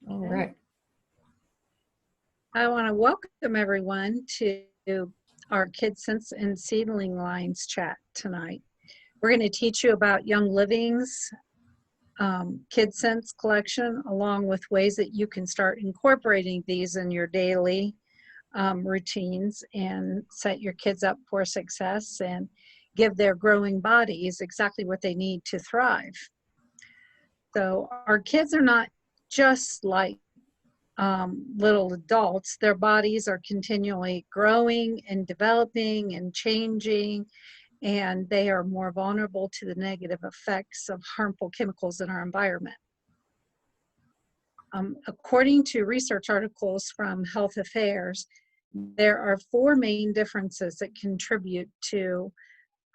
All right. I want to welcome everyone to our KidScents and Seedling Lines chat tonight. We're going to teach you about Young Living's KidScents collection, along with ways that you can start incorporating these in your daily routines and set your kids up for success and give their growing bodies exactly what they need to thrive. So our kids are not just like little adults. Their bodies are continually growing and developing and changing, and they are more vulnerable to the negative effects of harmful chemicals in our environment. According to research articles from Health Affairs, there are 4 main differences that contribute to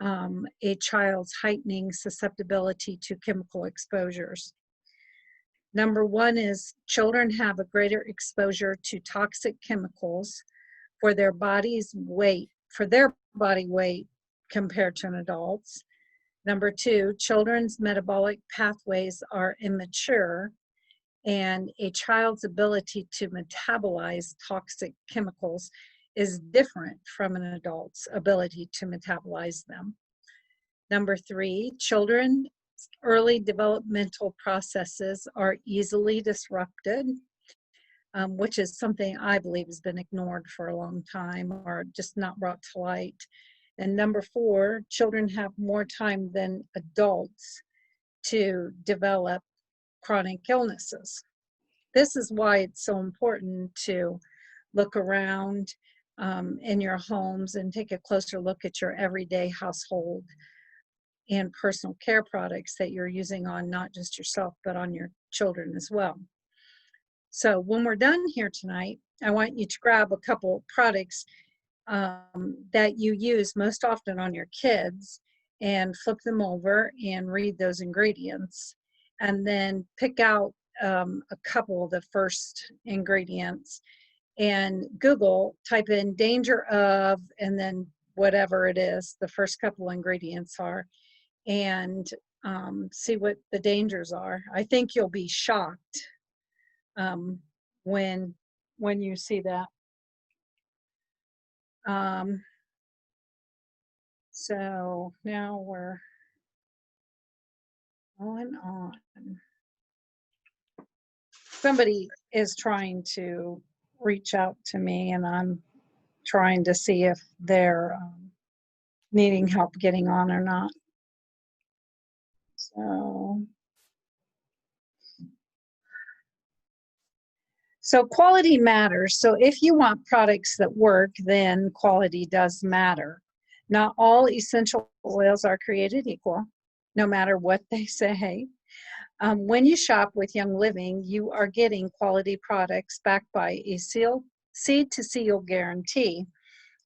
a child's heightening susceptibility to chemical exposures. Number 1 is children have a greater exposure to toxic chemicals for their body weight compared to an adult's. Number 2, children's metabolic pathways are immature, and a child's ability to metabolize toxic chemicals is different from an adult's ability to metabolize them. Number 3, children's early developmental processes are easily disrupted, which is something I believe has been ignored for a long time or just not brought to light. And number 4, children have more time than adults to develop chronic illnesses. This is why it's so important to look around in your homes and take a closer look at your everyday household and personal care products that you're using on not just yourself, but on your children as well. So when we're done here tonight, I want you to grab a couple products that you use most often on your kids and flip them over and read those ingredients, and then pick out a couple of the first ingredients and Google, type in danger of, and then whatever it is the first couple ingredients are, and see what the dangers are. I think you'll be shocked when you see that. So now we're going on. Somebody is trying to reach out to me, and I'm trying to see if they're needing help getting on or not. So quality matters. So if you want products that work, then quality does matter. Not all essential oils are created equal, no matter what they say. When you shop with Young Living, you are getting quality products backed by a seed-to-seal guarantee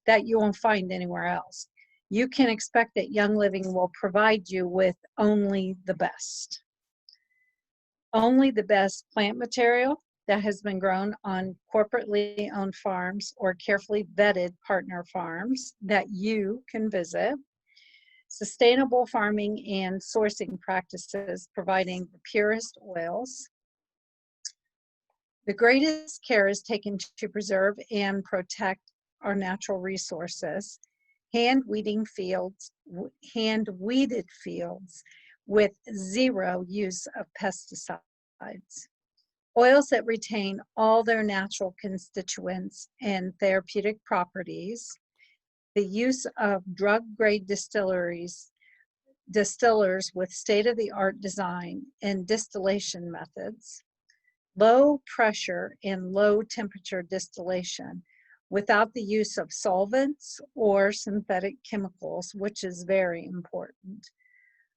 that you won't find anywhere else. You can expect that Young Living will provide you with only the best. Only the best plant material that has been grown on corporately owned farms or carefully vetted partner farms that you can visit. Sustainable farming and sourcing practices providing the purest oils. The greatest care is taken to preserve and protect our natural resources. Hand-weeded fields with zero use of pesticides. Oils that retain all their natural constituents and therapeutic properties. The use of drug-grade distillers with state-of-the-art design and distillation methods. Low pressure and low temperature distillation without the use of solvents or synthetic chemicals, which is very important.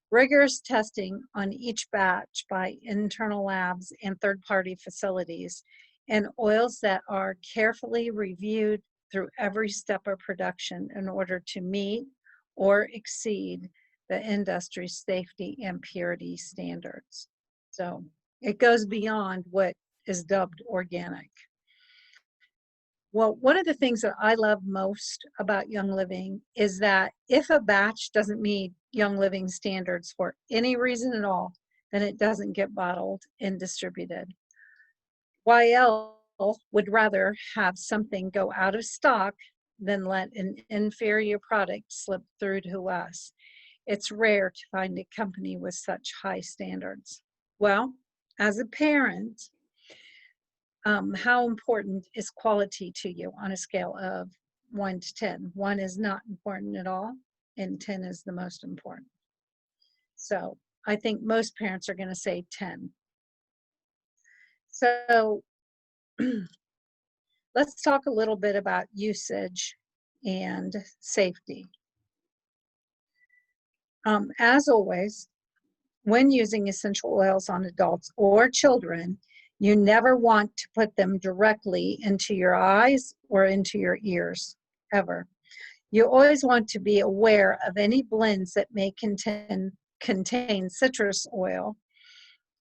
Rigorous testing on each batch by internal labs and third-party facilities, and oils that are carefully reviewed through every step of production in order to meet or exceed the industry's safety and purity standards. So it goes beyond what is dubbed organic. Well, one of the things that I love most about Young Living is that if a batch doesn't meet Young Living standards for any reason at all, then it doesn't get bottled and distributed. YL would rather have something go out of stock than let an inferior product slip through to us. It's rare to find a company with such high standards. Well, as a parent, how important is quality to you on a scale of 1 to 10? 1 is not important at all, and 10 is the most important. So I think most parents are going to say 10. So let's talk a little bit about usage and safety. As always, when using essential oils on adults or children, you never want to put them directly into your eyes or into your ears, ever. You always want to be aware of any blends that may contain citrus oil,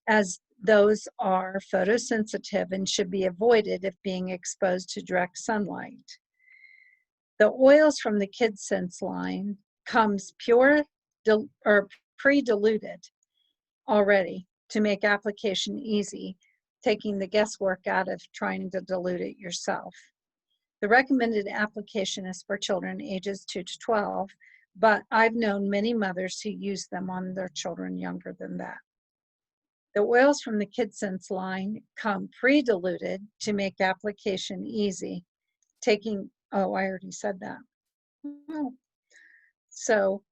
as those are photosensitive and should be avoided if being exposed to direct sunlight. The oils from the KidScents line comes pure or pre-diluted already to make application easy, taking the guesswork out of trying to dilute it yourself. The recommended application is for children ages 2 to 12, but I've known many mothers who use them on their children younger than that. The oils from the KidScents line come pre-diluted to make application easy, taking, oh, I already said that. So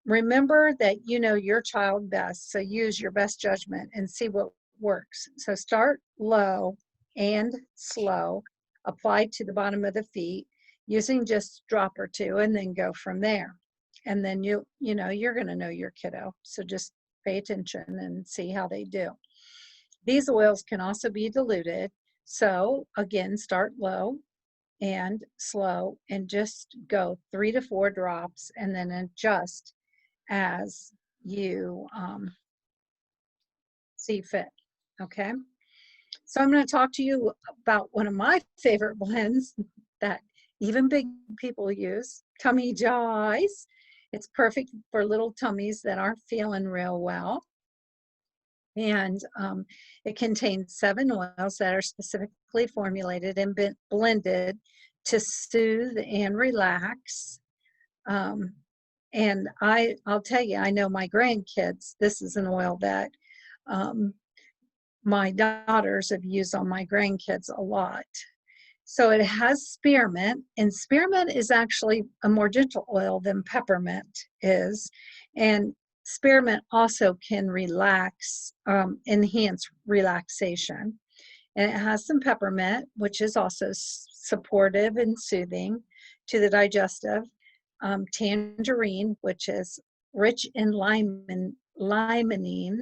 remember that you know your child best, so use your best judgment and see what works. So start low and slow, apply to the bottom of the feet using just a drop or two, and then go from there. And then you're going to know your kiddo, so just pay attention and see how they do. These oils can also be diluted, so again, start low and slow and just go 3 to 4 drops and then adjust as you see fit. Okay, so I'm going to talk to you about one of my favorite blends that even big people use, tummy joys. It's perfect for little tummies that aren't feeling real well. And it contains 7 oils that are specifically formulated and blended to soothe and relax. And I'll tell you, I know my grandkids, this is an oil that my daughters have used on my grandkids a lot. So it has spearmint, and spearmint is actually a more gentle oil than peppermint is. And spearmint also can relax, enhance relaxation. And it has some peppermint, which is also supportive and soothing to the digestive. Tangerine, which is rich in limonene.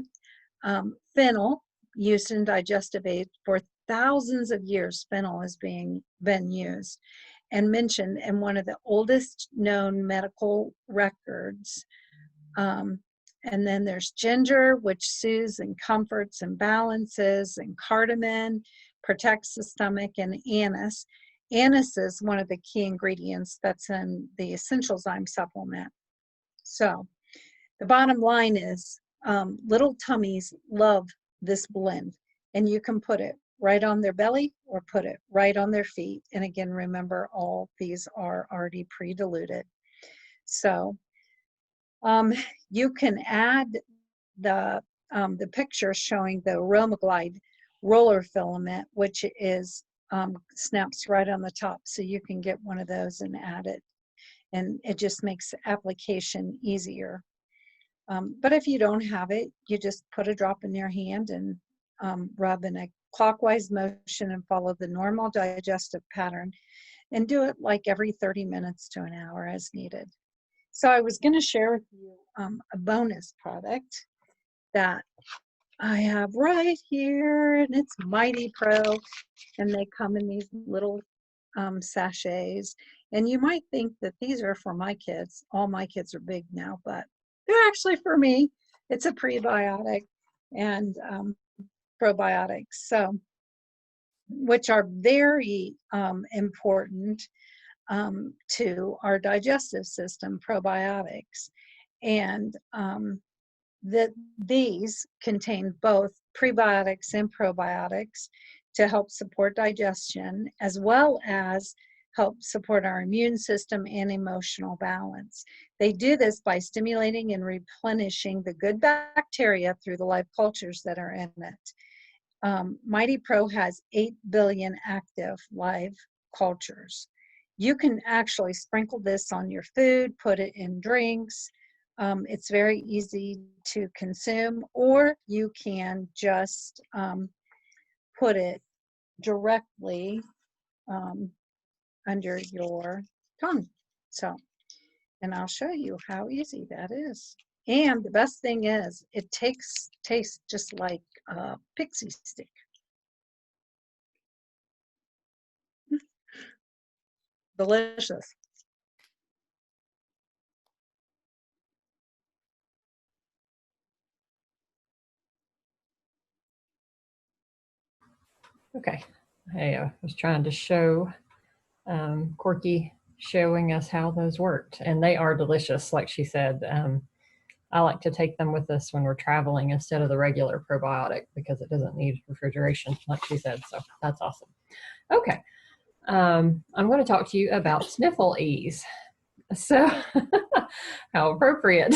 Fennel, used in digestive aid for thousands of years. Fennel has been used and mentioned in one of the oldest known medical records. And then there's ginger, which soothes and comforts and balances, and cardamom protects the stomach, and anise. Anise is one of the key ingredients that's in the Essential Zyme supplement. So the bottom line is little tummies love this blend, and you can put it right on their belly or put it right on their feet. And again, remember, all these are already pre-diluted. So you can add the picture showing the Aromaglide roller filament, which is snaps right on the top, so you can get one of those and add it, and it just makes the application easier. But if you don't have it, you just put a drop in your hand and rub in a clockwise motion and follow the normal digestive pattern, and do it like every 30 minutes to an hour as needed. So I was going to share with you a bonus product that I have right here, and it's Mighty Pro, and they come in these little sachets. And you might think that these are for my kids. All my kids are big now, but they're actually for me. It's a prebiotic and probiotics, so which are very important to our digestive system, probiotics. And that these contain both prebiotics and probiotics to help support digestion, as well as help support our immune system and emotional balance. They do this by stimulating and replenishing the good bacteria through the live cultures that are in it. Mighty Pro has 8 billion active live cultures. You can actually sprinkle this on your food, put it in drinks. It's very easy to consume, or you can just put it directly under your tongue. So, and I'll show you how easy that is. And the best thing is, it tastes just like a pixie stick. Delicious. Okay, I was trying to show Corky showing us how those worked, and they are delicious, like she said. I like to take them with us when we're traveling instead of the regular probiotic because it doesn't need refrigeration, like she said. So that's awesome. Okay, I'm going to talk to you about sniffle ease. So, how appropriate.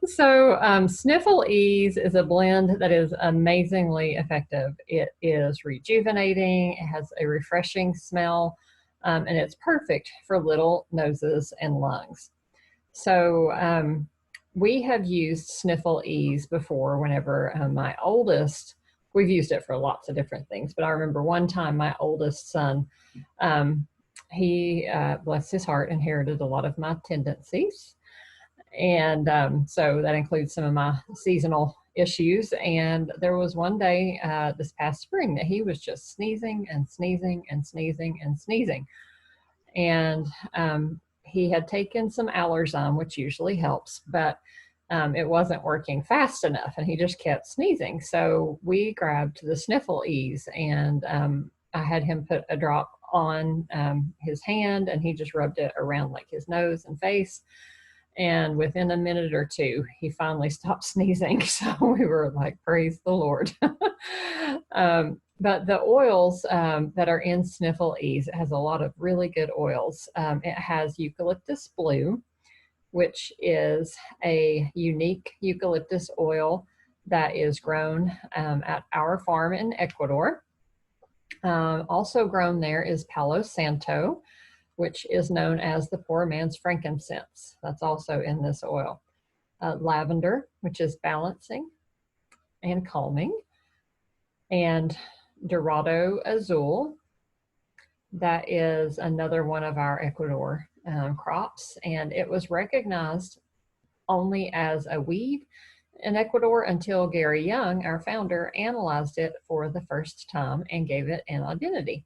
So, Sniffle Ease is a blend that is amazingly effective. It is rejuvenating, it has a refreshing smell, and it's perfect for little noses and lungs. So, we have used Sniffle Ease before whenever my oldest, we've used it for lots of different things, but I remember one time my oldest son, he, bless his heart, inherited a lot of my tendencies. And so that includes some of my seasonal issues. And there was one day this past spring that he was just sneezing and sneezing and sneezing and sneezing. And he had taken some Allerzyme, which usually helps, but it wasn't working fast enough and he just kept sneezing. So we grabbed the Sniffle Ease and I had him put a drop on his hand and he just rubbed it around like his nose and face. And within a minute or two, he finally stopped sneezing. So we were like, praise the Lord. But the oils that are in Sniffle Ease, it has a lot of really good oils. It has eucalyptus blue, which is a unique eucalyptus oil that is grown at our farm in Ecuador. Also grown there is Palo Santo, which is known as the poor man's frankincense. That's also in this oil. Lavender, which is balancing and calming. And Dorado Azul, that is another one of our Ecuador crops. And it was recognized only as a weed in Ecuador until Gary Young, our founder, analyzed it for the first time and gave it an identity.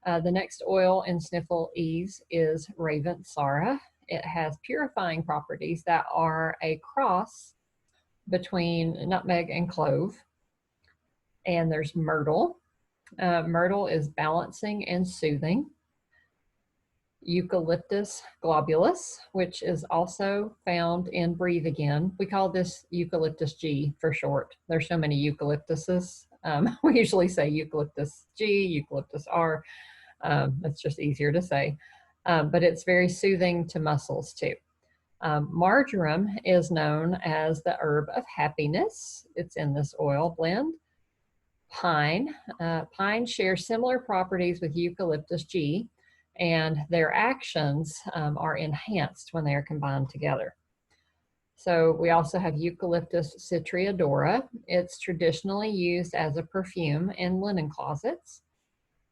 The next oil in Sniffle Ease is Ravensara. It has purifying properties that are a cross between nutmeg and clove. And there's myrtle. Myrtle is balancing and soothing. Eucalyptus globulus, which is also found in Breathe Again. We call this Eucalyptus G for short. There's so many eucalyptuses. We usually say Eucalyptus G, Eucalyptus R. It's just easier to say. But it's very soothing to muscles too. Marjoram is known as the herb of happiness. It's in this oil blend. Pine. Pine shares similar properties with Eucalyptus G, and their actions are enhanced when they are combined together. So we also have Eucalyptus citriodora. It's traditionally used as a perfume in linen closets.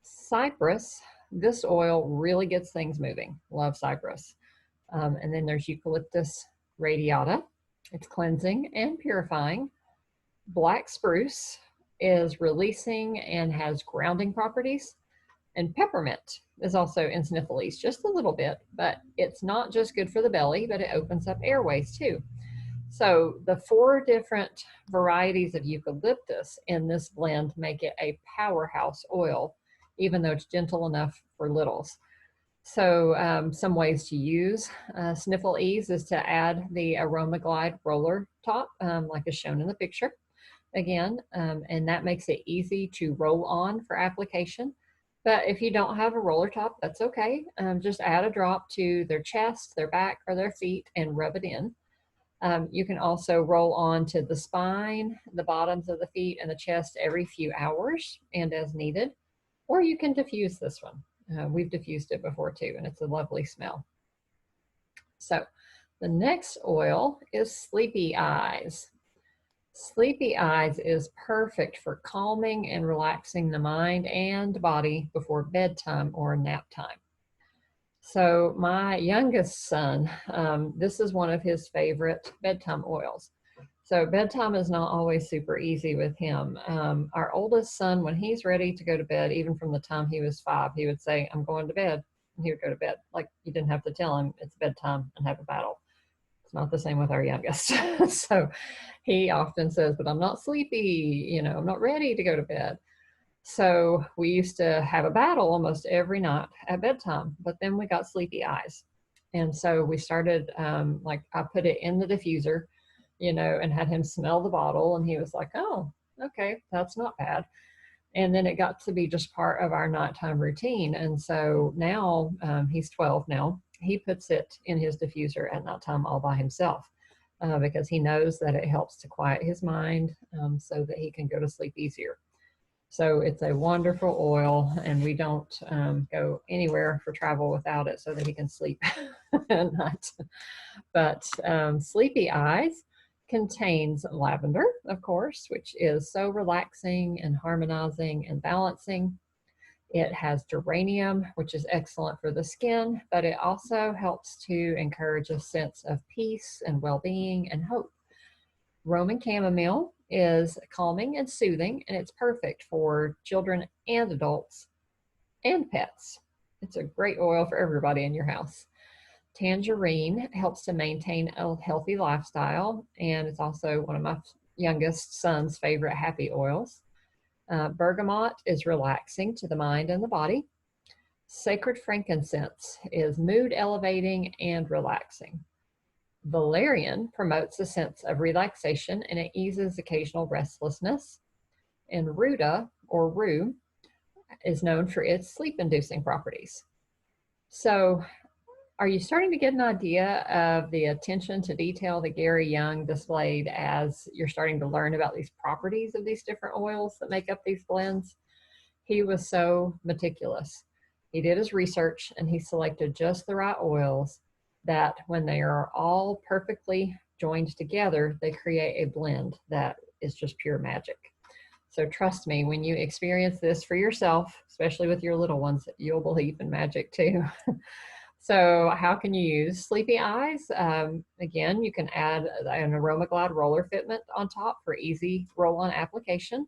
Cypress, this oil really gets things moving. Love cypress. And then there's Eucalyptus radiata. It's cleansing and purifying. Black spruce is releasing and has grounding properties. And peppermint is also in Sniffle Ease, just a little bit, but it's not just good for the belly, but it opens up airways too. So the 4 different varieties of eucalyptus in this blend make it a powerhouse oil, even though it's gentle enough for littles. So some ways to use Sniffle Ease is to add the Aroma Glide roller top, like is shown in the picture. again, and that makes it easy to roll on for application. But if you don't have a roller top, that's okay. Just add a drop to their chest, their back, or their feet and rub it in. You can also roll on to the spine, the bottoms of the feet, and the chest every few hours and as needed. Or you can diffuse this one. We've diffused it before too, and it's a lovely smell. So the next oil is Sleepy Eyes. Sleepy Eyes is perfect for calming and relaxing the mind and body before bedtime or nap time. So my youngest son, this is one of his favorite bedtime oils. So bedtime is not always super easy with him. Our oldest son, when he's ready to go to bed, even from the time he was 5, he would say, "I'm going to bed." And he would go to bed. Like, you didn't have to tell him it's bedtime and have a battle. It's not the same with our youngest. So he often says, "But I'm not sleepy, I'm not ready to go to bed." So we used to have a battle almost every night at bedtime, but then we got Sleepy Eyes. And so we started, I put it in the diffuser, and had him smell the bottle. And he was like, "Oh, okay, that's not bad." And then it got to be just part of our nighttime routine. And so now he's 12 now. He puts it in his diffuser at nighttime all by himself because he knows that it helps to quiet his mind so that he can go to sleep easier. So it's a wonderful oil, and we don't go anywhere for travel without it so that he can sleep at night. But Sleepy Eyes contains lavender, of course, which is so relaxing and harmonizing and balancing. It has geranium, which is excellent for the skin, but it also helps to encourage a sense of peace and well-being and hope. Roman chamomile is calming and soothing, and it's perfect for children and adults and pets. It's a great oil for everybody in your house. Tangerine helps to maintain a healthy lifestyle, and it's also one of my youngest son's favorite happy oils. Bergamot is relaxing to the mind and the body. Sacred frankincense is mood elevating and relaxing. Valerian promotes a sense of relaxation, and it eases occasional restlessness. And ruta, or rue, is known for its sleep-inducing properties. So are you starting to get an idea of the attention to detail that Gary Young displayed as you're starting to learn about these properties of these different oils that make up these blends? He was so meticulous. He did his research, and he selected just the right oils that when they are all perfectly joined together, they create a blend that is just pure magic. So trust me, when you experience this for yourself, especially with your little ones, you'll believe in magic too. So how can you use Sleepy Eyes? Again, you can add an Aroma Glide roller fitment on top for easy roll-on application.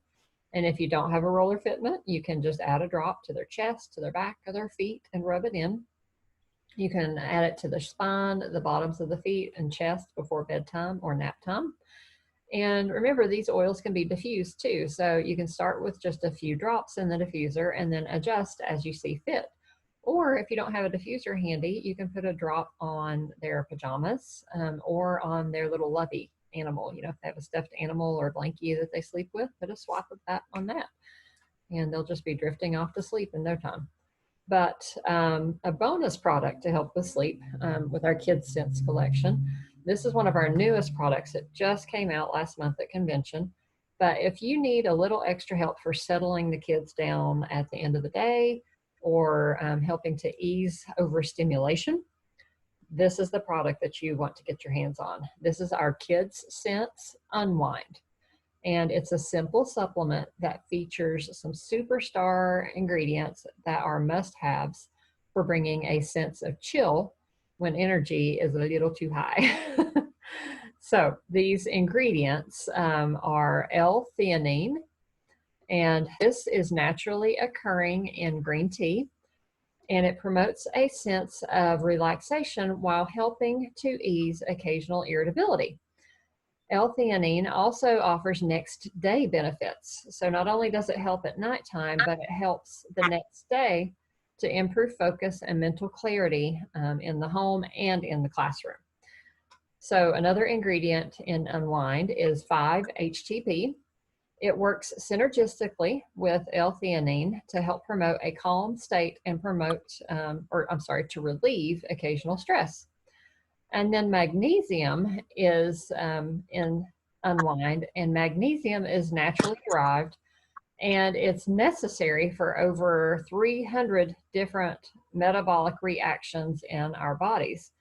And if you don't have a roller fitment, you can just add a drop to their chest, to their back, or their feet and rub it in. You can add it to the spine, the bottoms of the feet and chest before bedtime or nap time. And remember, these oils can be diffused too. So you can start with just a few drops in the diffuser and then adjust as you see fit. Or if you don't have a diffuser handy, you can put a drop on their pajamas or on their little lovey animal. If they have a stuffed animal or blankie that they sleep with, put a swap of that on that. And they'll just be drifting off to sleep in no time. But a bonus product to help with sleep with our KidScents collection. This is one of our newest products that just came out last month at convention. But if you need a little extra help for settling the kids down at the end of the day or helping to ease overstimulation, this is the product that you want to get your hands on. This is our KidScents Unwind. And it's a simple supplement that features some superstar ingredients that are must-haves for bringing a sense of chill when energy is a little too high. So these ingredients are L-theanine, and this is naturally occurring in green tea, and it promotes a sense of relaxation while helping to ease occasional irritability. L-theanine also offers next day benefits. So not only does it help at nighttime, but it helps the next day to improve focus and mental clarity in the home and in the classroom. So another ingredient in Unwind is 5-HTP, It works synergistically with L-theanine to help promote a calm state and to relieve occasional stress. And then magnesium is in unwind, and magnesium is naturally derived, and it's necessary for over 300 different metabolic reactions in our bodies.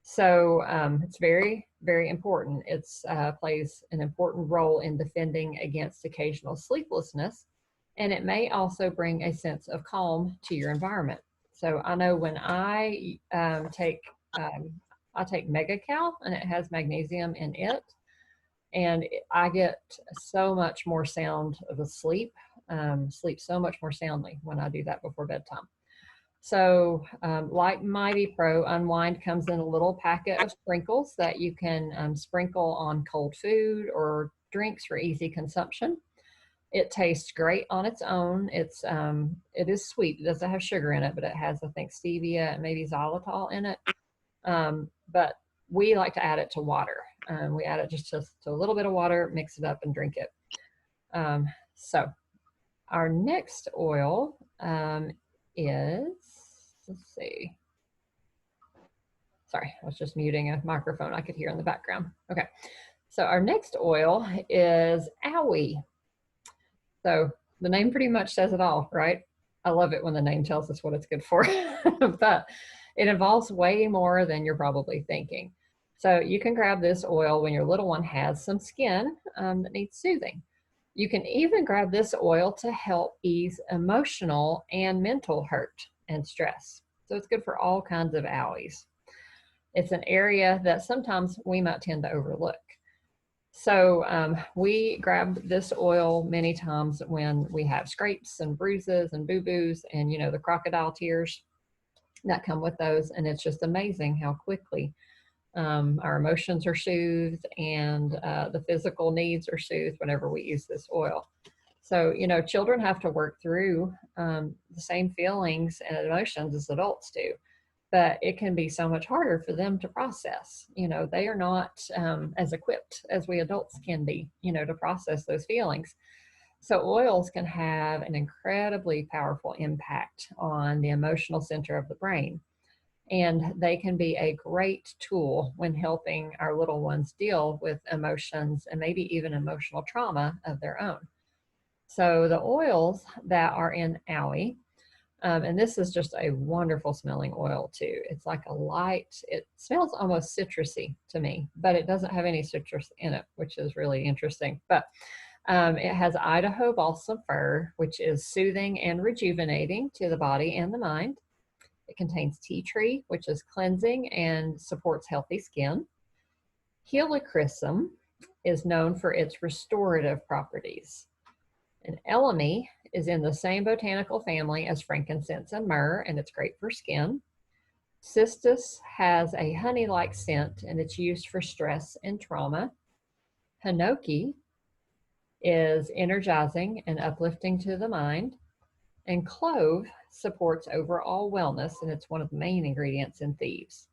So it's very, very important. It plays an important role in defending against occasional sleeplessness, and it may also bring a sense of calm to your environment. So I know when I take Mega-Cal, and it has magnesium in it, and I get so much more sound of a sleep so much more soundly when I do that before bedtime. So like Mighty Pro, Unwind comes in a little packet of sprinkles that you can sprinkle on cold food or drinks for easy consumption. It tastes great on its own. It is sweet. It doesn't have sugar in it, but it has, I think, stevia and maybe xylitol in it. But we like to add it to water. We add it just to a little bit of water, mix it up, and drink it. So our next oil is, let's see. Sorry, I was just muting a microphone I could hear in the background. Okay, so our next oil is owie. So the name pretty much says it all, right? I love it when the name tells us what it's good for, but it involves way more than you're probably thinking. So you can grab this oil when your little one has some skin that needs soothing. You can even grab this oil to help ease emotional and mental hurt and stress. So it's good for all kinds of owies. It's an area that sometimes we might tend to overlook. So we grab this oil many times when we have scrapes and bruises and boo-boos and, you know, the crocodile tears that come with those. And it's just amazing how quickly our emotions are soothed and the physical needs are soothed whenever we use this oil. So, you know, children have to work through the same feelings and emotions as adults do, but it can be so much harder for them to process. You know, they are not as equipped as we adults can be, you know, to process those feelings. So oils can have an incredibly powerful impact on the emotional center of the brain. And they can be a great tool when helping our little ones deal with emotions and maybe even emotional trauma of their own. So the oils that are in owie, and this is just a wonderful smelling oil too. It's like a light, it smells almost citrusy to me, but it doesn't have any citrus in it, which is really interesting. But it has Idaho balsam fir, which is soothing and rejuvenating to the body and the mind. It contains tea tree, which is cleansing and supports healthy skin. Helichrysum is known for its restorative properties. And elemi is in the same botanical family as frankincense and myrrh, and it's great for skin. Cistus has a honey-like scent, and it's used for stress and trauma. Hinoki is energizing and uplifting to the mind. And clove supports overall wellness, and it's one of the main ingredients in thieves.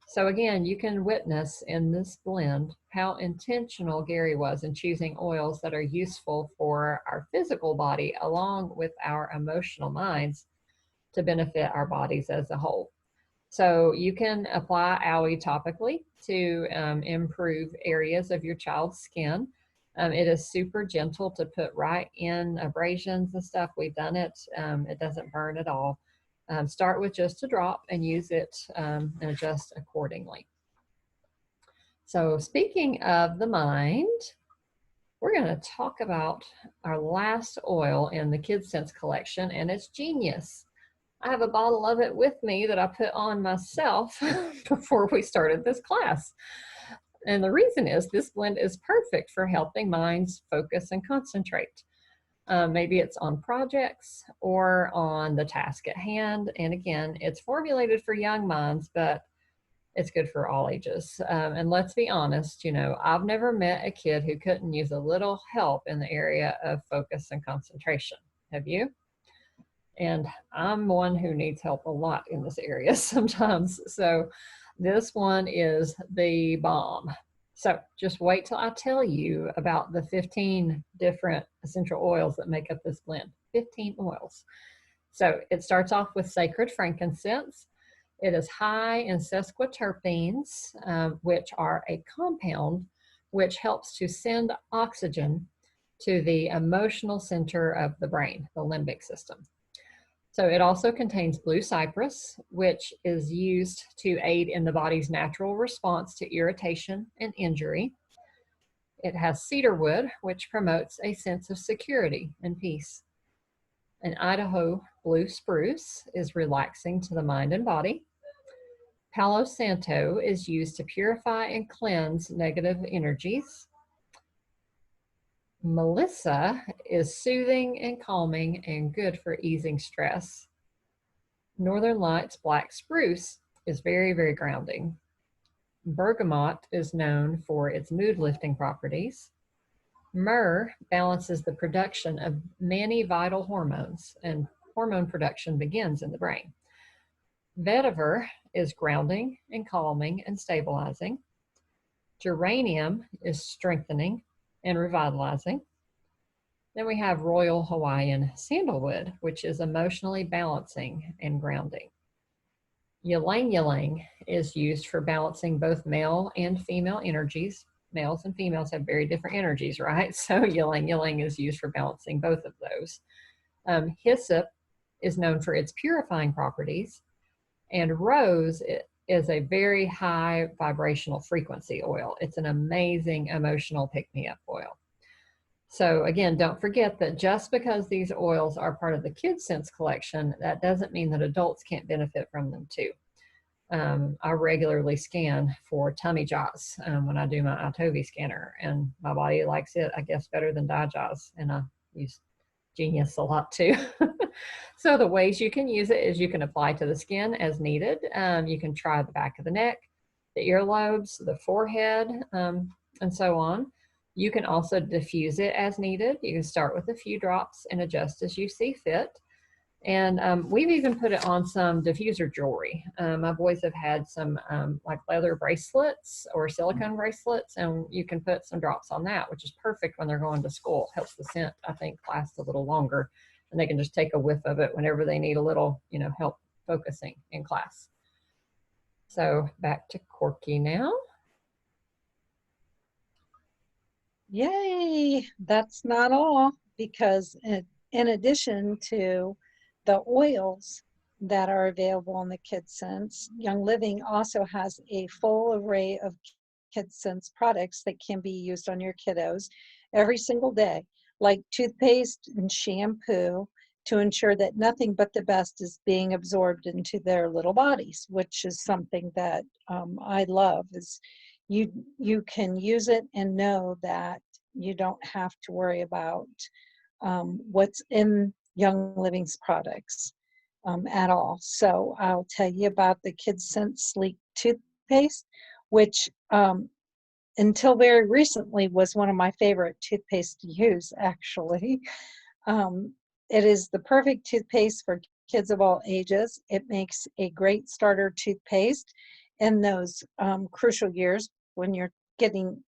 So again, you can witness in this blend how intentional Gary was in choosing oils that are useful for our physical body along with our emotional minds to benefit our bodies as a whole. So you can apply owie topically to improve areas of your child's skin. It is super gentle to put right in abrasions and stuff. We've done it. It doesn't burn at all. Start with just a drop and use it and adjust accordingly. So speaking of the mind, we're going to talk about our last oil in the KidScents collection, and it's Genius. I have a bottle of it with me that I put on myself before we started this class. And the reason is this blend is perfect for helping minds focus and concentrate. Maybe it's on projects or on the task at hand. And again, it's formulated for young minds, but it's good for all ages. And let's be honest, you know, I've never met a kid who couldn't use a little help in the area of focus and concentration. Have you? And I'm one who needs help a lot in this area sometimes. So this one is the bomb. So just wait till I tell you about the 15 different essential oils that make up this blend. 15 oils. So it starts off with sacred frankincense. It is high in sesquiterpenes, which are a compound which helps to send oxygen to the emotional center of the brain, the limbic system. So it also contains blue cypress, which is used to aid in the body's natural response to irritation and injury. It has cedarwood, which promotes a sense of security and peace. An Idaho blue spruce is relaxing to the mind and body. Palo Santo is used to purify and cleanse negative energies. Melissa is soothing and calming and good for easing stress. Northern Lights black spruce is very, very grounding. Bergamot is known for its mood lifting properties. Myrrh balances the production of many vital hormones, and hormone production begins in the brain. Vetiver is grounding and calming and stabilizing. Geranium is strengthening and revitalizing. Then we have Royal Hawaiian Sandalwood, which is emotionally balancing and grounding. Ylang ylang is used for balancing both male and female energies. Males and females have very different energies, right? So ylang ylang is used for balancing both of those. Hyssop is known for its purifying properties, and rose is a very high vibrational frequency oil. It's an amazing emotional pick-me-up oil. So again, don't forget that just because these oils are part of the KidScents collection, that doesn't mean that adults can't benefit from them too. I regularly scan for tummy jaws when I do my iTovi scanner, and my body likes it, I guess, better than DiJaws, and I use Genius a lot too. So the ways you can use it is you can apply to the skin as needed. You can try the back of the neck, the earlobes, the forehead, and so on. You can also diffuse it as needed. You can start with a few drops and adjust as you see fit. And we've even put it on some diffuser jewelry. My boys have had some like leather bracelets or silicone bracelets, and you can put some drops on that, which is perfect when they're going to school. Helps the scent, I think, last a little longer, and they can just take a whiff of it whenever they need a little, help focusing in class. So back to Corky now. Yay! That's not all, because in addition to the oils that are available on the KidScents, Young Living also has a full array of KidScents products that can be used on your kiddos every single day, like toothpaste and shampoo, to ensure that nothing but the best is being absorbed into their little bodies, which is something that I love. Is you can use it and know that you don't have to worry about what's in Young Living's products at all. So I'll tell you about the KidScents Sleek toothpaste, which until very recently was one of my favorite toothpaste to use, actually. It is the perfect toothpaste for kids of all ages. It makes a great starter toothpaste in those crucial years when you're getting,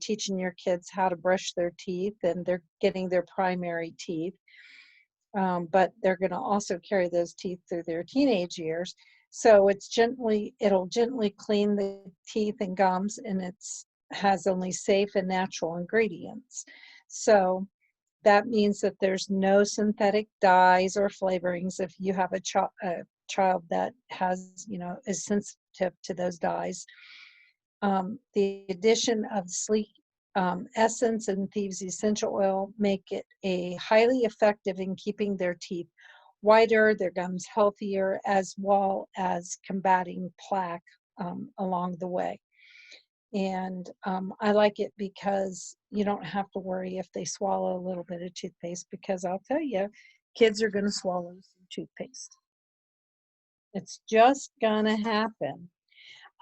teaching your kids how to brush their teeth and they're getting their primary teeth. But they're going to also carry those teeth through their teenage years. So it'll gently clean the teeth and gums, and it's has only safe and natural ingredients. So that means that there's no synthetic dyes or flavorings if you have a child that has, is sensitive to those dyes. The addition of Sleek essence and Thieves Essential Oil make it a highly effective in keeping their teeth whiter, their gums healthier, as well as combating plaque along the way. And I like it because you don't have to worry if they swallow a little bit of toothpaste, because I'll tell you, kids are going to swallow some toothpaste. It's just going to happen.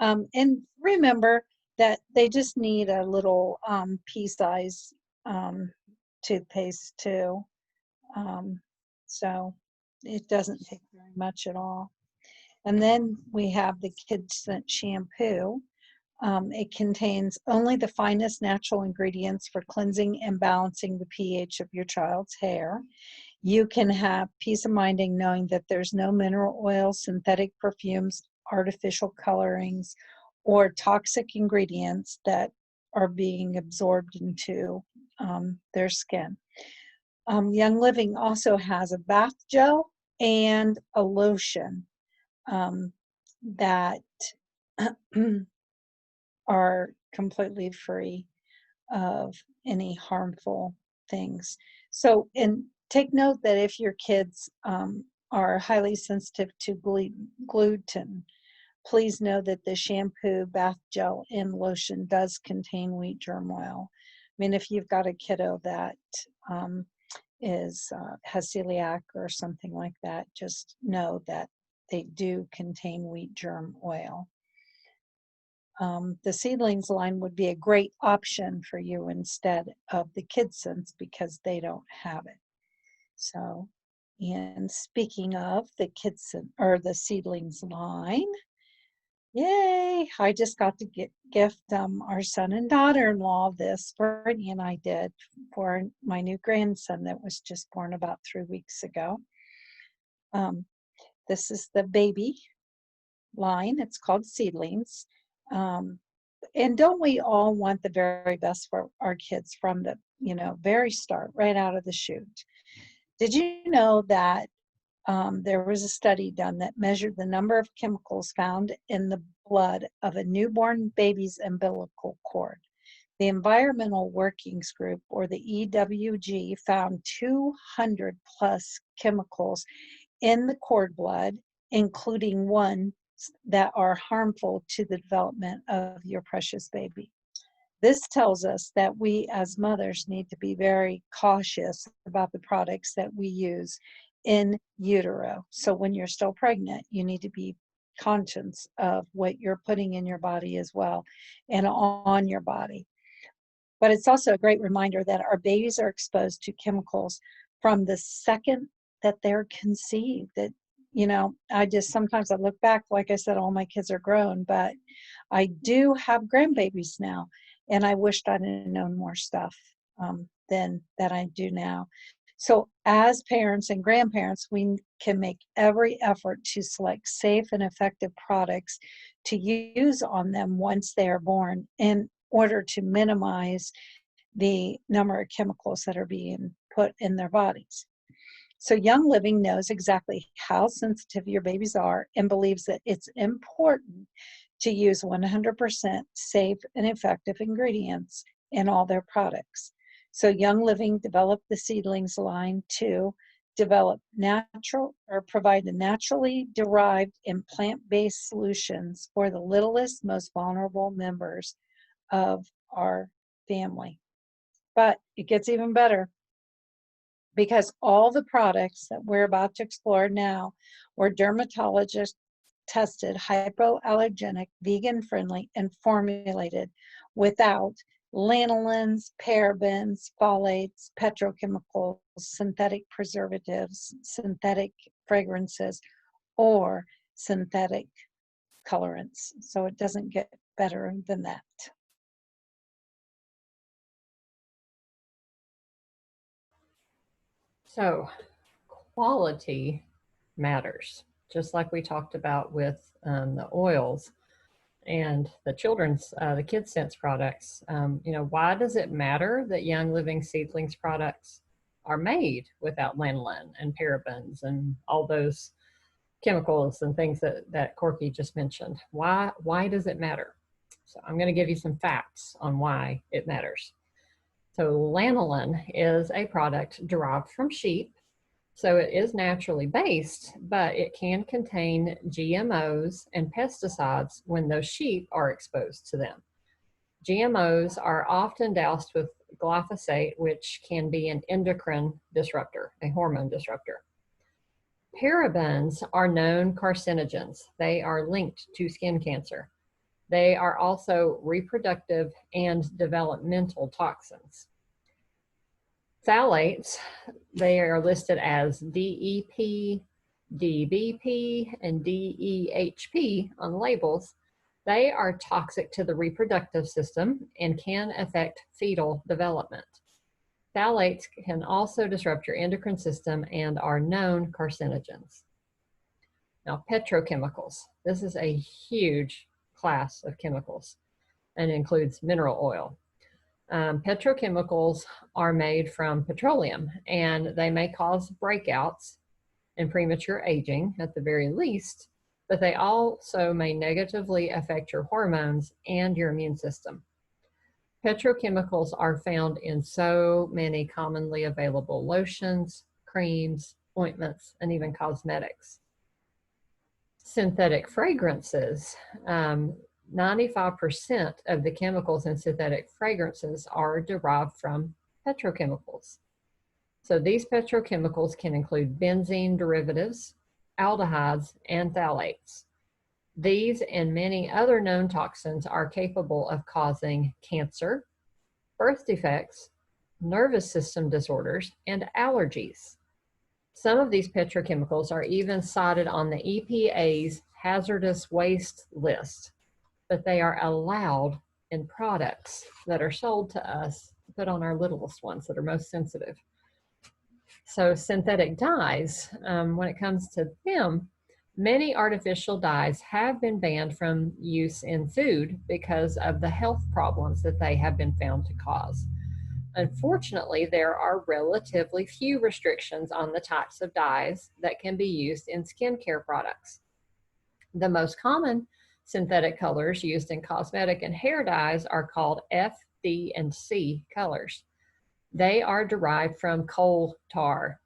And remember that they just need a little pea-size toothpaste too. So it doesn't take very much at all. And then we have the KidScent shampoo. It contains only the finest natural ingredients for cleansing and balancing the pH of your child's hair. You can have peace of mind in knowing that there's no mineral oils, synthetic perfumes, artificial colorings, or toxic ingredients that are being absorbed into their skin. Young Living also has a bath gel and a lotion that are completely free of any harmful things. So, and take note that if your kids are highly sensitive to gluten, please know that the shampoo, bath gel, and lotion does contain wheat germ oil. I mean, if you've got a kiddo that has celiac or something like that, just know that they do contain wheat germ oil. The Seedlings line would be a great option for you instead of the KidScents because they don't have it. So, and speaking of the KidScent or the Seedlings line, yay! I just got to gift our son and daughter-in-law this. Brittany and I did for my new grandson that was just born about 3 weeks ago. This is the baby line. It's called Seedlings. And don't we all want the very best for our kids from the very start, right out of the chute? Did you know that there was a study done that measured the number of chemicals found in the blood of a newborn baby's umbilical cord? The Environmental Workings Group, or the EWG, found 200 plus chemicals in the cord blood, including one that are harmful to the development of your precious baby. This tells us that we as mothers need to be very cautious about the products that we use in utero. So when you're still pregnant, you need to be conscious of what you're putting in your body as well and on your body. But it's also a great reminder that our babies are exposed to chemicals from the second that they're conceived. That sometimes I look back, like I said, all my kids are grown, but I do have grandbabies now, and I wished I'd known more stuff than that I do now. So as parents and grandparents, we can make every effort to select safe and effective products to use on them once they are born in order to minimize the number of chemicals that are being put in their bodies. So Young Living knows exactly how sensitive your babies are and believes that it's important to use 100% safe and effective ingredients in all their products. So Young Living developed the Seedlings line to provide the naturally derived and plant-based solutions for the littlest, most vulnerable members of our family. But it gets even better, because all the products that we're about to explore now were dermatologist tested, hypoallergenic, vegan friendly, and formulated without lanolins, parabens, phthalates, petrochemicals, synthetic preservatives, synthetic fragrances, or synthetic colorants. So it doesn't get better than that. So quality matters, just like we talked about with the oils and the the KidScents products. Why does it matter that Young Living Seedlings products are made without lanolin and parabens and all those chemicals and things that Corky just mentioned? Why does it matter? So I'm going to give you some facts on why it matters. So lanolin is a product derived from sheep. So it is naturally based, but it can contain GMOs and pesticides when those sheep are exposed to them. GMOs are often doused with glyphosate, which can be an endocrine disruptor, a hormone disruptor. Parabens are known carcinogens. They are linked to skin cancer. They are also reproductive and developmental toxins. Phthalates, they are listed as DEP, DBP, and DEHP on labels. They are toxic to the reproductive system and can affect fetal development. Phthalates can also disrupt your endocrine system and are known carcinogens. Now, petrochemicals. This is a huge class of chemicals and includes mineral oil. Petrochemicals are made from petroleum, and they may cause breakouts and premature aging at the very least, but they also may negatively affect your hormones and your immune system. Petrochemicals are found in so many commonly available lotions, creams, ointments, and even cosmetics. Synthetic fragrances. 95% of the chemicals in synthetic fragrances are derived from petrochemicals. So these petrochemicals can include benzene derivatives, aldehydes, and phthalates. These and many other known toxins are capable of causing cancer, birth defects, nervous system disorders, and allergies. Some of these petrochemicals are even cited on the EPA's hazardous waste list, but they are allowed in products that are sold to us, put on our littlest ones that are most sensitive. So synthetic dyes, when it comes to them, many artificial dyes have been banned from use in food because of the health problems that they have been found to cause. Unfortunately, there are relatively few restrictions on the types of dyes that can be used in skincare products. The most common synthetic colors used in cosmetic and hair dyes are called F, D, and C colors. They are derived from coal tar.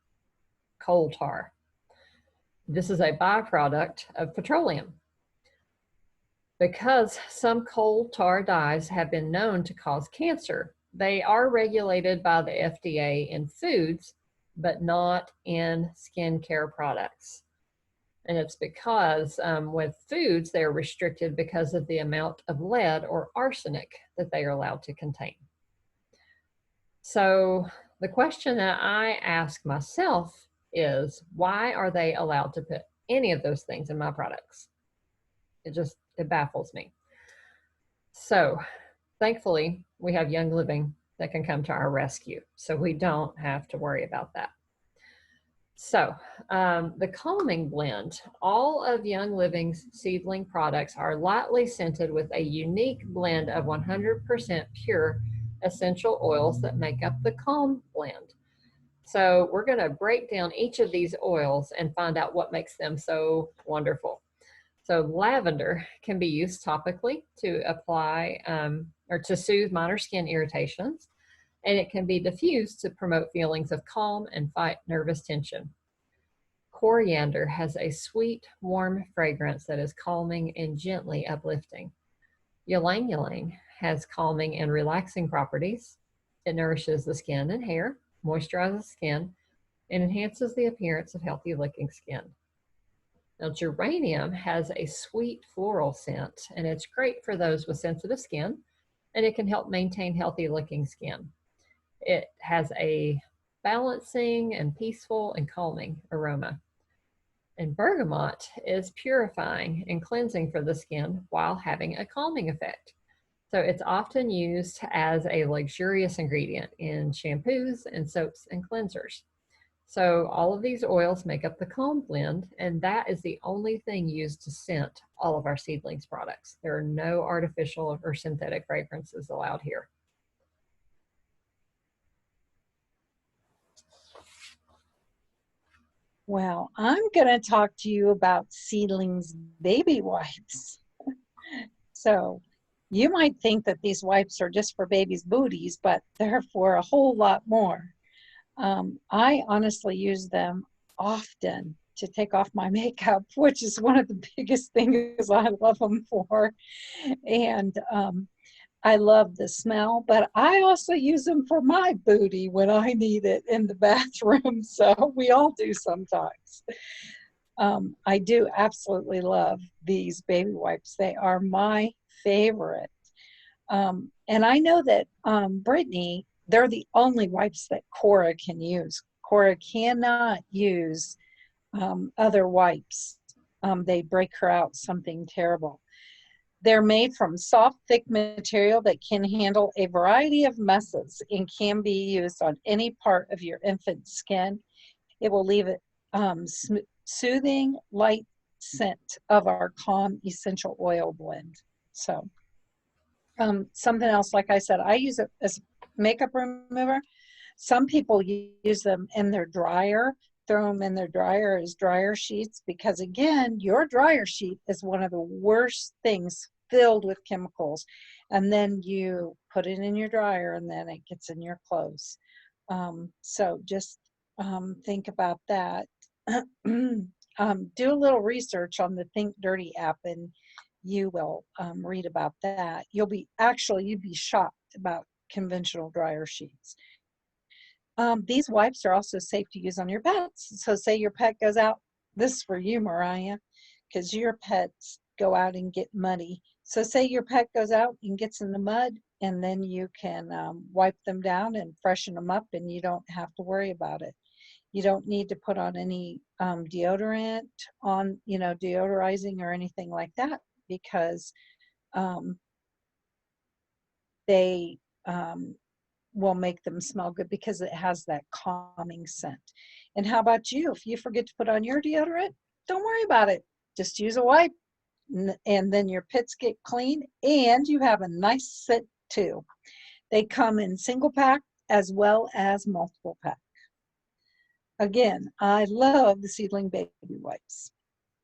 Coal tar. This is a byproduct of petroleum. Because some coal tar dyes have been known to cause cancer, they are regulated by the FDA in foods, but not in skincare products. And it's because with foods, they're restricted because of the amount of lead or arsenic that they are allowed to contain. So the question that I ask myself is, why are they allowed to put any of those things in my products? It baffles me. So thankfully, we have Young Living that can come to our rescue, so we don't have to worry about that. So the calming blend, all of Young Living's seedling products are lightly scented with a unique blend of 100% pure essential oils that make up the calm blend. So we're going to break down each of these oils and find out what makes them so wonderful. So lavender can be used topically to apply or to soothe minor skin irritations, and it can be diffused to promote feelings of calm and fight nervous tension. Coriander has a sweet, warm fragrance that is calming and gently uplifting. Ylang ylang has calming and relaxing properties. It nourishes the skin and hair, moisturizes skin, and enhances the appearance of healthy looking skin. Now, geranium has a sweet floral scent, and it's great for those with sensitive skin, and it can help maintain healthy looking skin. It has a balancing and peaceful and calming aroma. And bergamot is purifying and cleansing for the skin while having a calming effect. So it's often used as a luxurious ingredient in shampoos and soaps and cleansers. So all of these oils make up the calm blend, and that is the only thing used to scent all of our Seedlings products. There are no artificial or synthetic fragrances allowed here. Well, I'm going to talk to you about Seedlings baby wipes. So you might think that these wipes are just for babies' booties, but they're for a whole lot more. I honestly use them often to take off my makeup, which is one of the biggest things I love them for. And I love the smell, but I also use them for my booty when I need it in the bathroom. So we all do sometimes. I do absolutely love these baby wipes. They are my favorite. And I know that Brittany, they're the only wipes that Cora can use. Cora cannot use other wipes. They break her out something terrible. They're made from soft, thick material that can handle a variety of messes and can be used on any part of your infant's skin. It will leave it soothing, light scent of our calm essential oil blend. So something else, like I said, I use it as makeup remover. Some people use them in their dryer, throw them in their dryer as dryer sheets, because again, your dryer sheet is one of the worst things, filled with chemicals. And then you put it in your dryer and then it gets in your clothes. So just think about that. Do a little research on the Think Dirty app and you will read about that. You'd be shocked about conventional dryer sheets. These wipes are also safe to use on your pets. So say your pet goes out, this is for you, Mariah, because your pets go out and get muddy. So say your pet goes out and gets in the mud, and then you can wipe them down and freshen them up, and you don't have to worry about it. You don't need to put on any deodorant, deodorizing or anything like that, because they will make them smell good because it has that calming scent. And how about you? If you forget to put on your deodorant, don't worry about it. Just use a wipe, and then your pits get clean, and you have a nice scent too. They come in single pack as well as multiple pack. Again, I love the Seedling baby wipes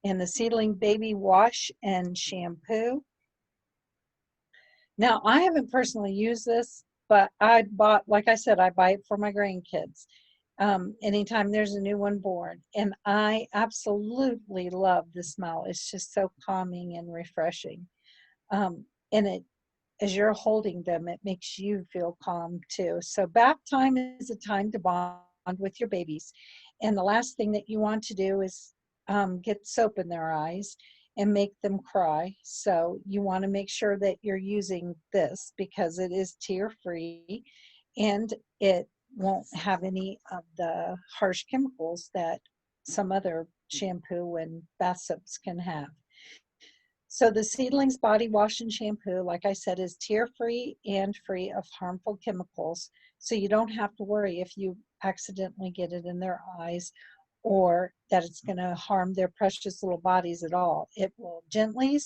and the Seedling baby wash and shampoo. Now, I haven't personally used this, but I bought, like I said, I buy it for my grandkids anytime there's a new one born. And I absolutely love the smell. It's just so calming and refreshing. And as you're holding them, it makes you feel calm too. So bath time is a time to bond with your babies. And the last thing that you want to do is get soap in their eyes and make them cry. So you want to make sure that you're using this because it is tear-free and it won't have any of the harsh chemicals that some other shampoo and bath soaps can have. So the Seedlings body wash and shampoo, like I said, is tear-free and free of harmful chemicals. So you don't have to worry if you accidentally get it in their eyes or that it's going to harm their precious little bodies at all. It will gently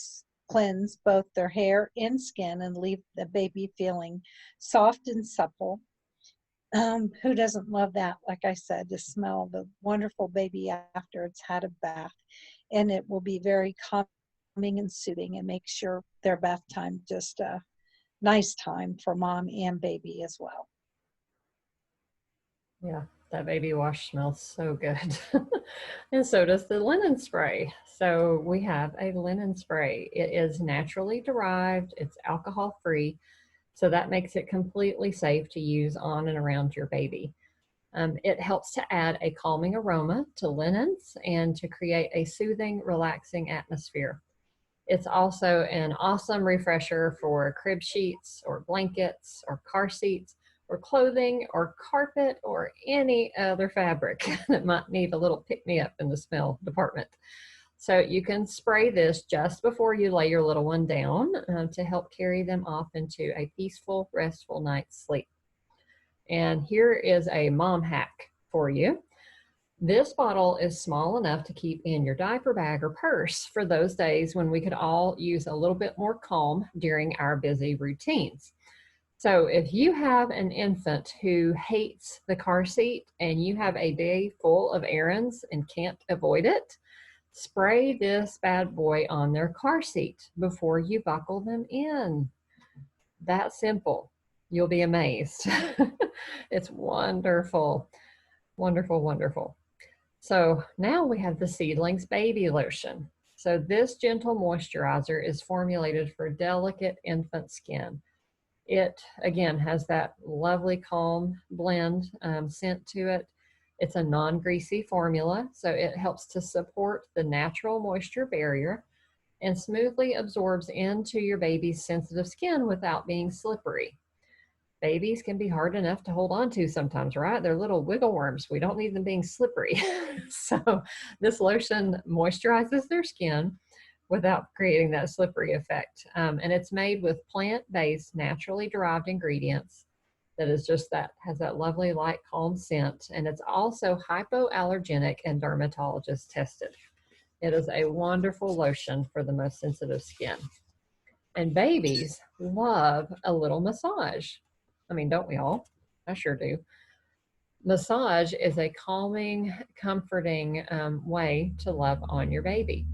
cleanse both their hair and skin and leave the baby feeling soft and supple. Who doesn't love that? Like I said, to smell the wonderful baby after it's had a bath. And it will be very calming and soothing and make sure their bath time just a nice time for mom and baby as well. Yeah, that baby wash smells so good. And so does the linen spray. So we have a linen spray. It is naturally derived, it's alcohol free. So that makes it completely safe to use on and around your baby. It helps to add a calming aroma to linens and to create a soothing, relaxing atmosphere. It's also an awesome refresher for crib sheets or blankets or car seats or clothing or carpet or any other fabric that might need a little pick-me-up in the smell department. So you can spray this just before you lay your little one down to help carry them off into a peaceful, restful night's sleep. And here is a mom hack for you. This bottle is small enough to keep in your diaper bag or purse for those days when we could all use a little bit more calm during our busy routines. So if you have an infant who hates the car seat and you have a day full of errands and can't avoid it, spray this bad boy on their car seat before you buckle them in. That simple. You'll be amazed. It's wonderful, wonderful, wonderful. So now we have the Seedlings baby lotion. So this gentle moisturizer is formulated for delicate infant skin. It, again, has that lovely calm blend scent to it. It's a non-greasy formula, so it helps to support the natural moisture barrier and smoothly absorbs into your baby's sensitive skin without being slippery. Babies can be hard enough to hold on to sometimes, right? They're little wiggle worms. We don't need them being slippery. So this lotion moisturizes their skin without creating that slippery effect. And it's made with plant-based, naturally derived ingredients that is just that, has that lovely light, calm scent. And it's also hypoallergenic and dermatologist tested. It is a wonderful lotion for the most sensitive skin. And babies love a little massage. I mean, don't we all? I sure do. Massage is a calming, comforting way to love on your baby.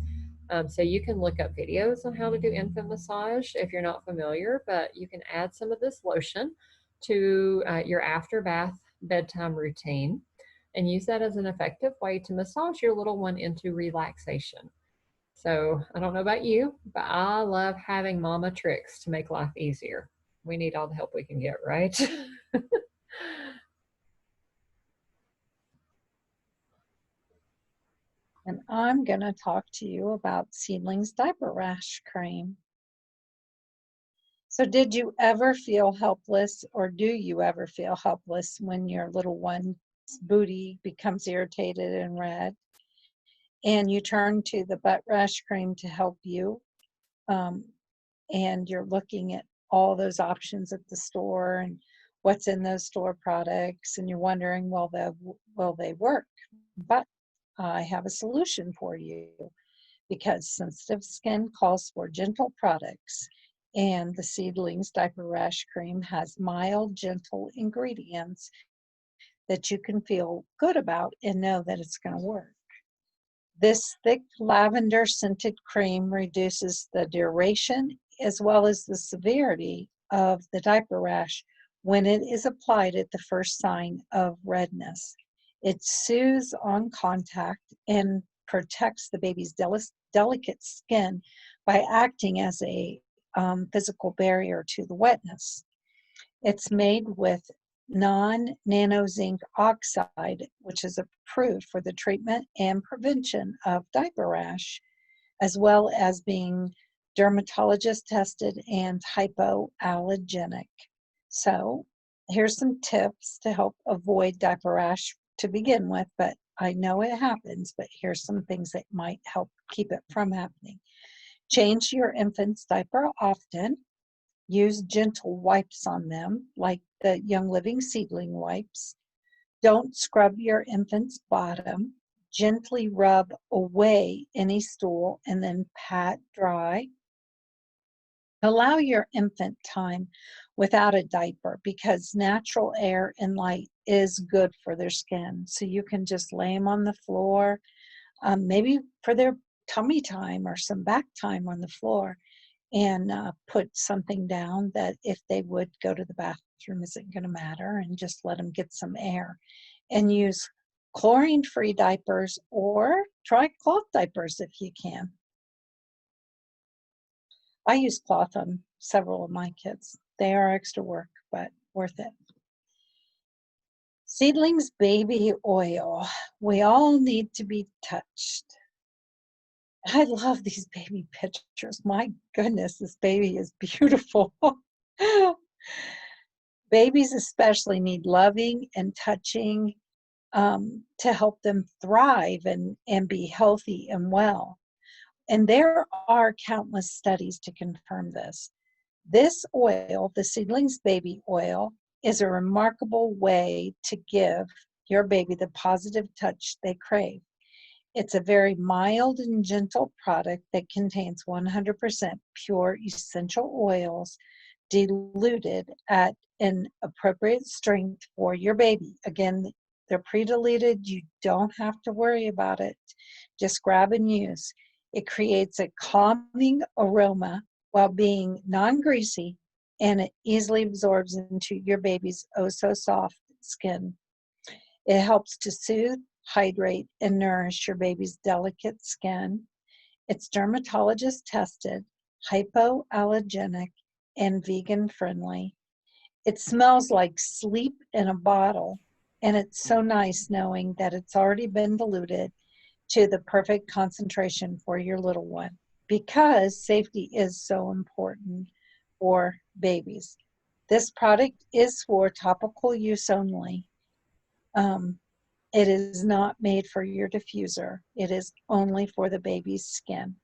So you can look up videos on how to do infant massage if you're not familiar, but you can add some of this lotion to your after bath bedtime routine and use that as an effective way to massage your little one into relaxation. So I don't know about you, but I love having mama tricks to make life easier. We need all the help we can get, right? And I'm going to talk to you about Seedlings diaper rash cream. So did you ever feel helpless, or do you ever feel helpless when your little one's booty becomes irritated and red and you turn to the butt rash cream to help you, and you're looking at all those options at the store and what's in those store products, and you're wondering, will they work? But I have a solution for you, because sensitive skin calls for gentle products, and the Seedlings diaper rash cream has mild, gentle ingredients that you can feel good about and know that it's going to work. This thick lavender scented cream reduces the duration as well as the severity of the diaper rash when it is applied at the first sign of redness. It soothes on contact and protects the baby's delicate skin by acting as a physical barrier to the wetness. It's made with non-nano zinc oxide, which is approved for the treatment and prevention of diaper rash, as well as being dermatologist tested and hypoallergenic. So here's some tips to help avoid diaper rash to begin with, but I know it happens, but here's some things that might help keep it from happening. Change your infant's diaper often. Use gentle wipes on them, like the Young Living Seedling wipes. Don't scrub your infant's bottom. Gently rub away any stool and then pat dry. Allow your infant time without a diaper, because natural air and light is good for their skin. So you can just lay them on the floor, maybe for their tummy time or some back time on the floor, and put something down that if they would go to the bathroom isn't going to matter, and just let them get some air. And use chlorine-free diapers, or try cloth diapers if you can. I use cloth on several of my kids. They are extra work, but worth it. Seedlings baby oil. We all need to be touched. I love these baby pictures. My goodness, this baby is beautiful. Babies especially need loving and touching to help them thrive and be healthy and well. And there are countless studies to confirm this. This oil, the Seedlings baby oil, is a remarkable way to give your baby the positive touch they crave. It's a very mild and gentle product that contains 100% pure essential oils diluted at an appropriate strength for your baby. Again, they're pre-diluted. You don't have to worry about it. Just grab and use. It creates a calming aroma while being non-greasy, and it easily absorbs into your baby's oh-so-soft skin. It helps to soothe, hydrate, and nourish your baby's delicate skin. It's dermatologist tested, hypoallergenic, and vegan friendly. It smells like sleep in a bottle, and it's so nice knowing that it's already been diluted to the perfect concentration for your little one, because safety is so important for babies. This product is for topical use only. It is not made for your diffuser. It is only for the baby's skin.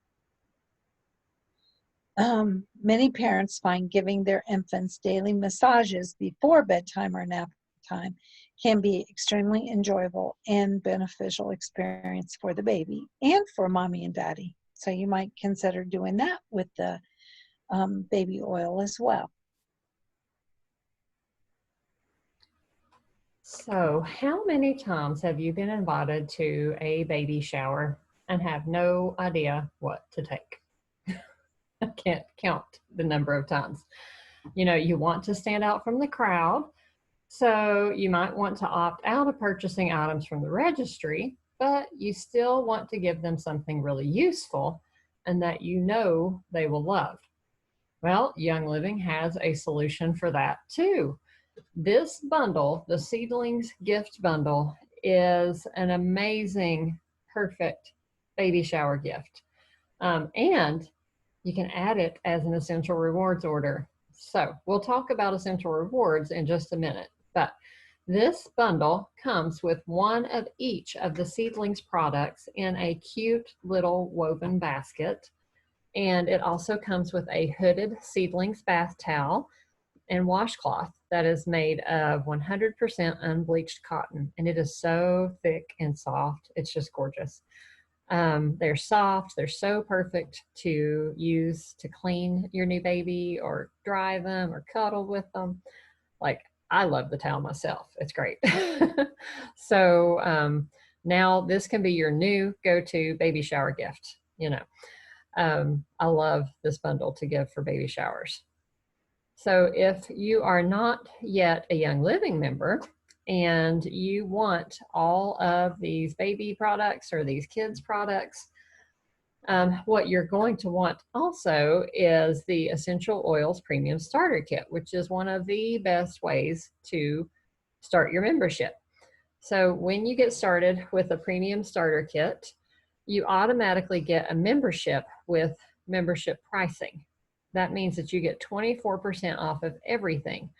Many parents find giving their infants daily massages before bedtime or nap time can be extremely enjoyable and beneficial experience for the baby and for mommy and daddy. So you might consider doing that with the baby oil as well. So, how many times have you been invited to a baby shower and have no idea what to take? I can't count the number of times. You know, you want to stand out from the crowd, so you might want to opt out of purchasing items from the registry, but you still want to give them something really useful and that you know they will love. Well, Young Living has a solution for that too. This bundle, the Seedlings gift bundle, is an amazing, perfect baby shower gift. And you can add it as an essential rewards order. So we'll talk about essential rewards in just a minute, but this bundle comes with one of each of the Seedlings products in a cute little woven basket. And it also comes with a hooded Seedlings bath towel and washcloth that is made of 100% unbleached cotton. And it is so thick and soft. It's just gorgeous. They're soft. They're so perfect to use to clean your new baby or dry them or cuddle with them. Like, I love the towel myself. It's great. So now this can be your new go-to baby shower gift. You know, I love this bundle to give for baby showers. So if you are not yet a Young Living member and you want all of these baby products or these kids products, what you're going to want also is the Essential Oils Premium Starter Kit, which is one of the best ways to start your membership. So when you get started with a premium starter kit, you automatically get a membership with membership pricing. That means that you get 24% off of everything,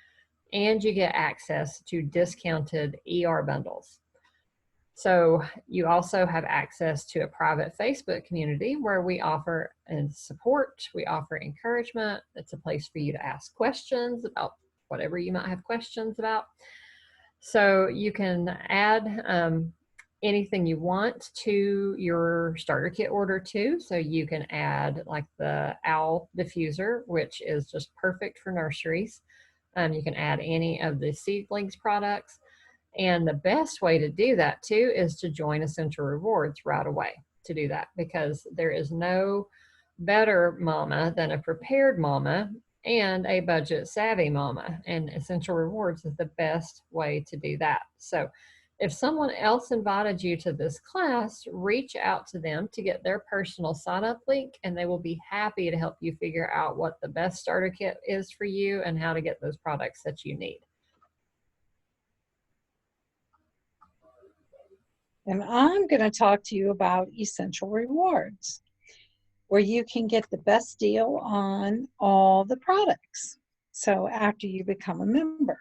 and you get access to discounted ER bundles. So you also have access to a private Facebook community where we offer support, we offer encouragement. It's a place for you to ask questions about whatever you might have questions about. So you can add anything you want to your starter kit order too. So you can add like the owl diffuser, which is just perfect for nurseries. You can add any of the Seedlings products. And the best way to do that too is to join Essential Rewards right away to do that, because there is no better mama than a prepared mama and a budget savvy mama. And Essential Rewards is the best way to do that. So if someone else invited you to this class, reach out to them to get their personal sign-up link, and they will be happy to help you figure out what the best starter kit is for you and how to get those products that you need. And I'm going to talk to you about Essential Rewards, where you can get the best deal on all the products. So after you become a member.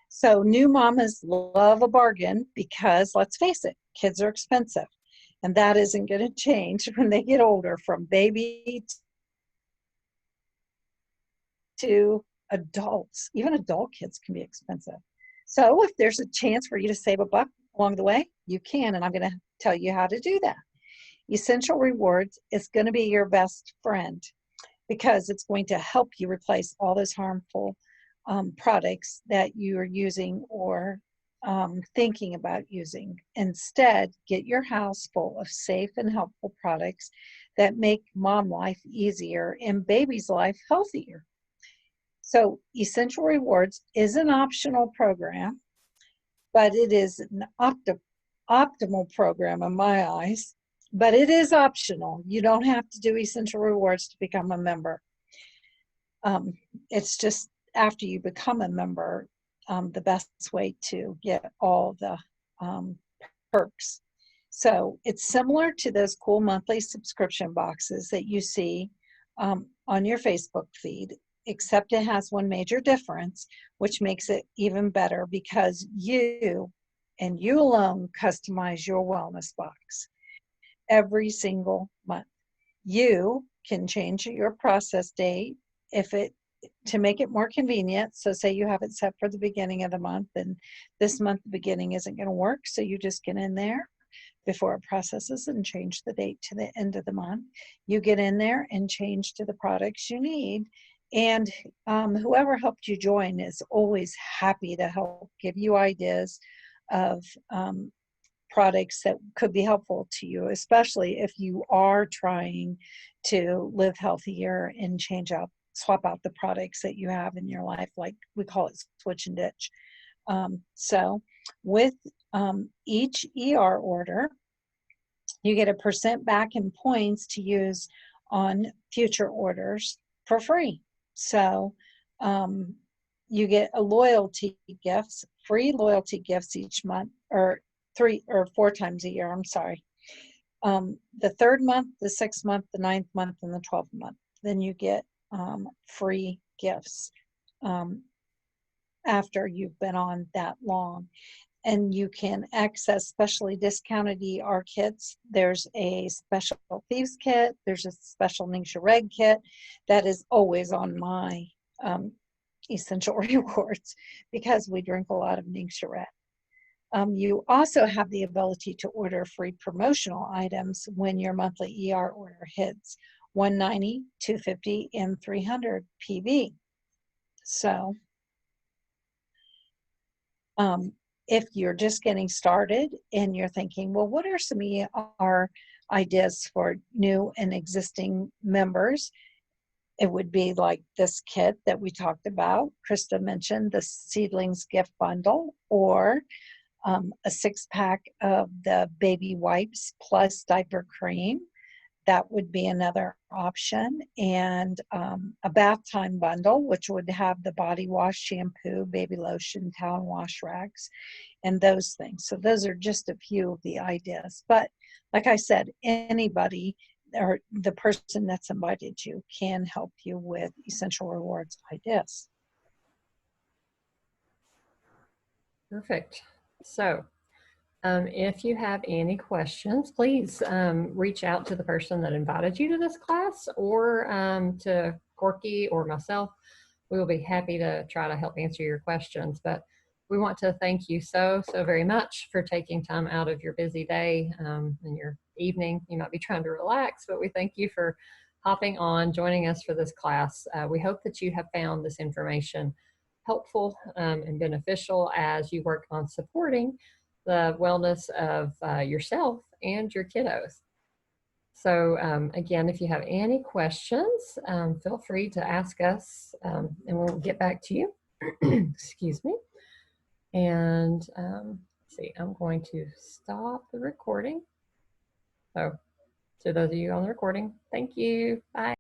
So new mamas love a bargain because, let's face it, kids are expensive. And that isn't going to change when they get older, from baby to adults. Even adult kids can be expensive. So if there's a chance for you to save a buck along the way, you can, and I'm going to tell you how to do that. Essential Rewards is going to be your best friend because it's going to help you replace all those harmful products that you are using or thinking about using. Instead, get your house full of safe and helpful products that make mom life easier and baby's life healthier. So Essential Rewards is an optional program, but it is an optimal program in my eyes. But it is optional. You don't have to do Essential Rewards to become a member. It's just after you become a member, the best way to get all the perks. So it's similar to those cool monthly subscription boxes that you see on your Facebook feed, except it has one major difference, which makes it even better because you and you alone customize your wellness box every single month. You can change your process date to make it more convenient. So say you have it set for the beginning of the month, and this month the beginning isn't going to work, so you just get in there before it processes and change the date to the end of the month. You get in there and change to the products you need. And whoever helped you join is always happy to help give you ideas of products that could be helpful to you, especially if you are trying to live healthier and swap out the products that you have in your life, like we call it switch and ditch. So with each ER order, you get a % back in points to use on future orders for free. So you get a free loyalty gifts each month, or 3 or 4 times a year, I'm sorry. The 3rd month, the 6th month, the 9th month, and the 12th month. Then you get free gifts after you've been on that long. And you can access specially discounted ER kits. There's a special Thieves kit. There's a special Ningxia Red kit that is always on my essential rewards because we drink a lot of Ningxia Red. You also have the ability to order free promotional items when your monthly ER order hits $190, $250, and $300 PV. So if you're just getting started and you're thinking, well, what are some ER ideas for new and existing members? It would be like this kit that we talked about. Krista mentioned the Seedlings gift bundle, or a 6-pack of the baby wipes plus diaper cream. That would be another option. And a bath time bundle, which would have the body wash, shampoo, baby lotion, towel and wash racks, and those things. So those are just a few of the ideas. But like I said, anybody or the person that's invited you can help you with Essential Rewards ideas. Perfect. So if you have any questions, please reach out to the person that invited you to this class, or to Corky or myself. We will be happy to try to help answer your questions. But we want to thank you so very much for taking time out of your busy day and your evening. You might be trying to relax, but we thank you for hopping on, joining us for this class. We hope that you have found this information helpful and beneficial as you work on supporting the wellness of yourself and your kiddos. So again, if you have any questions, feel free to ask us and we'll get back to you. Excuse me. And let's see, I'm going to stop the recording. So to those of you on the recording, thank you. Bye.